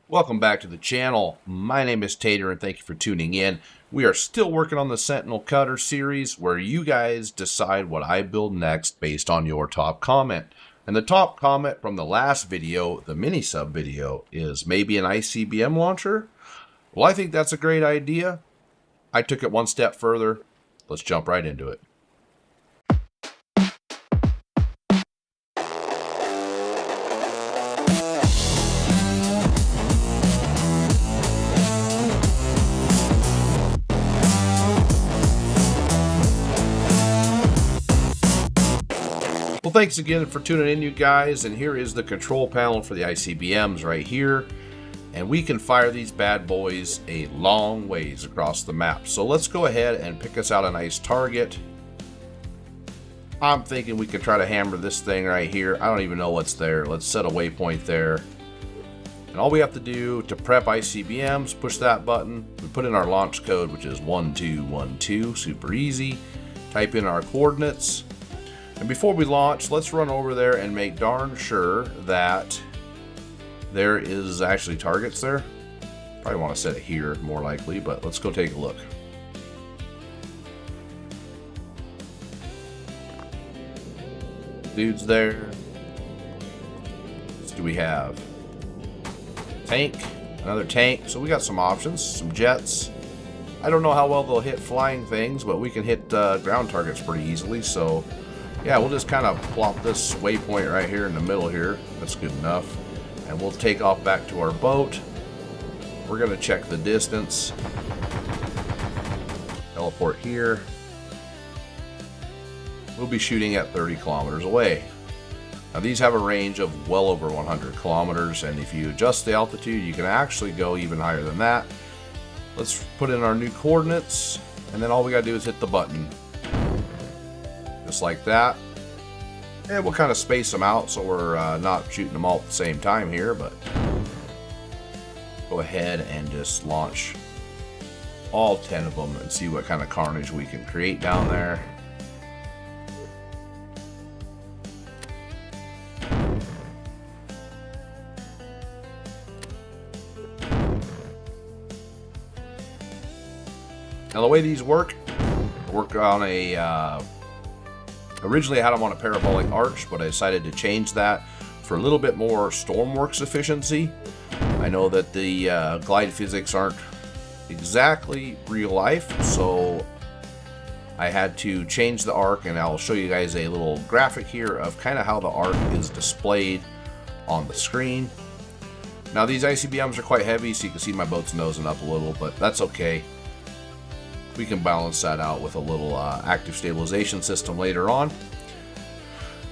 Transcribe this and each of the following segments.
Welcome back to the channel. My name is Tater and thank you for tuning in. We are still working on the Sentinel Cutter series where you guys decide what I build next based on your top comment. And the top comment from the last video, the mini sub video, is maybe an ICBM launcher. Well, I think that's a great idea. I took it one step further. Let's jump right into it. Well, thanks again for tuning in, you guys, and here is the control panel for the ICBMs right here, and we can fire these bad boys a long ways across the map. So let's go ahead and pick us out a nice target. I'm thinking we can try to hammer this thing right here. I don't even know what's there. Let's set a waypoint there, and all we have to do to prep ICBMs, push that button, we put in our launch code, which is 1212, super easy, type in our coordinates. And before we launch, let's run over there and make darn sure that there is actually targets there. Probably want to set it here more likely, but let's go take a look. Dudes there. What do we have? Tank, another tank. So we got some options, some jets. I don't know how well they'll hit flying things, but we can hit ground targets pretty easily. So yeah, we'll just kind of plop this waypoint right here in the middle here. That's good enough. And we'll take off back to our boat. We're going to check the distance. Teleport here. We'll be shooting at 30 kilometers away. Now these have a range of well over 100 kilometers, and if you adjust the altitude, you can actually go even higher than that. Let's put in our new coordinates, and then all we got to do is hit the button. Just like that. And we'll kind of space them out so we're not shooting them all at the same time here, but go ahead and just launch all 10 of them and see what kind of carnage we can create down there. Now the way these work on a originally I had them on a parabolic arch, but I decided to change that for a little bit more Stormworks efficiency. I know that the glide physics aren't exactly real life, so I had to change the arc, and I'll show you guys a little graphic here of kind of how the arc is displayed on the screen. Now these ICBMs are quite heavy, so you can see my boat's nosing up a little, but that's okay. We can balance that out with a little active stabilization system later on.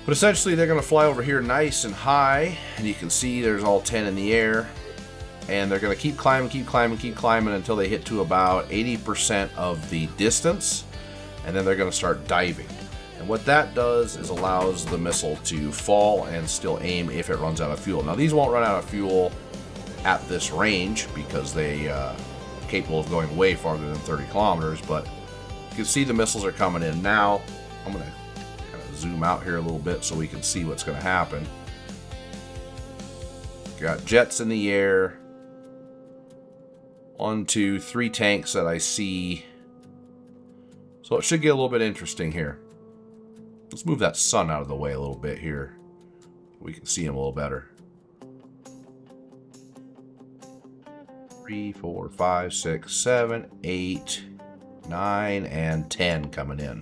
But essentially they're going to fly over here nice and high, and you can see there's all 10 in the air, and they're going to keep climbing until they hit to about 80% of the distance, and then they're going to start diving. And what that does is allows the missile to fall and still aim if it runs out of fuel. Now these won't run out of fuel at this range because they capable of going way farther than 30 kilometers, but you can see the missiles are coming in now. I'm going to kind of zoom out here a little bit so we can see what's going to happen. Got jets in the air. 1, 2, 3 tanks that I see. So it should get a little bit interesting here. Let's move that sun out of the way a little bit here. We can see him a little better. 3, 4, 5, 6, 7, 8, 9, and 10 coming in.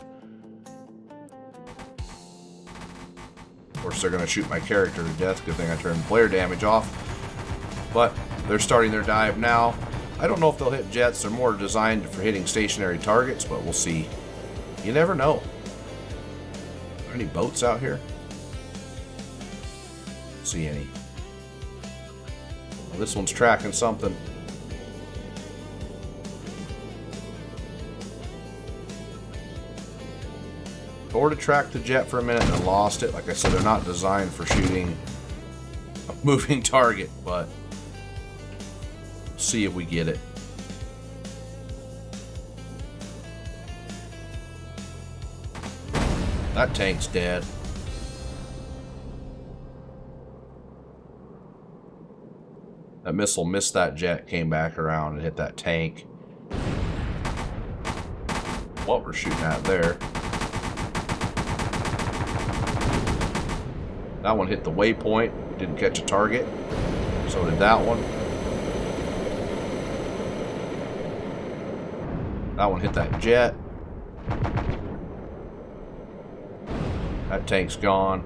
Of course, they're going to shoot my character to death. Good thing I turned flare damage off. But they're starting their dive now. I don't know if they'll hit jets. They're more designed for hitting stationary targets, but we'll see. You never know. Are there any boats out here? Don't see any. Well, this one's tracking something. Or to track the jet for a minute and lost it. Like I said, they're not designed for shooting a moving target, but we'll see if we get it. That tank's dead. That missile missed that jet, came back around and hit that tank. What we're shooting at there. That one hit the waypoint, didn't catch a target. So did that one. That one hit that jet. That tank's gone.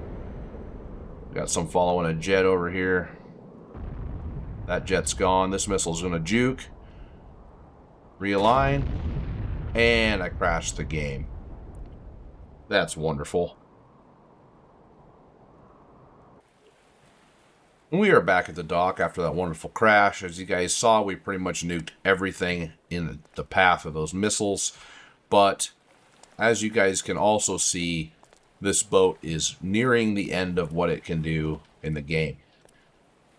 Got some following a jet over here. That jet's gone. This missile's gonna juke. Realign. And I crashed the game. That's wonderful. We are back at the dock after that wonderful crash. As you guys saw, we pretty much nuked everything in the path of those missiles. But as you guys can also see, this boat is nearing the end of what it can do in the game.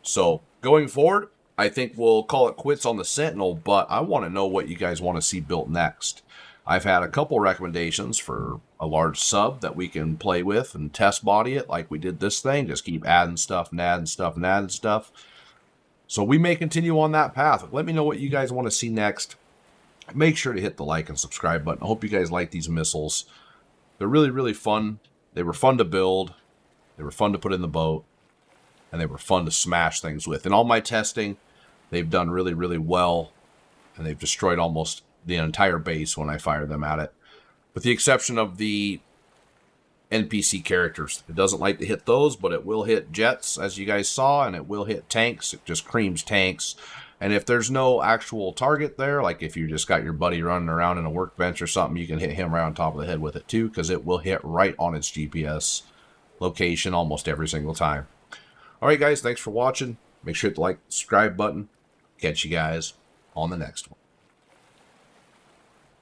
So going forward, I think we'll call it quits on the Sentinel, but I want to know what you guys want to see built next. I've had a couple recommendations for a large sub that we can play with and test body it like we did this thing. Just keep adding stuff and adding stuff and adding stuff. So we may continue on that path. Let me know what you guys want to see next. Make sure to hit the like and subscribe button. I hope you guys like these missiles. They're really, really fun. They were fun to build. They were fun to put in the boat. And they were fun to smash things with. In all my testing, they've done really, really well. And they've destroyed almost the entire base when I fire them at it. With the exception of the NPC characters. It doesn't like to hit those, but it will hit jets, as you guys saw, and it will hit tanks. It just creams tanks. And if there's no actual target there, like if you just got your buddy running around in a workbench or something, you can hit him right on top of the head with it too, because it will hit right on its GPS location almost every single time. Alright guys, thanks for watching. Make sure to hit the like, subscribe button. Catch you guys on the next one.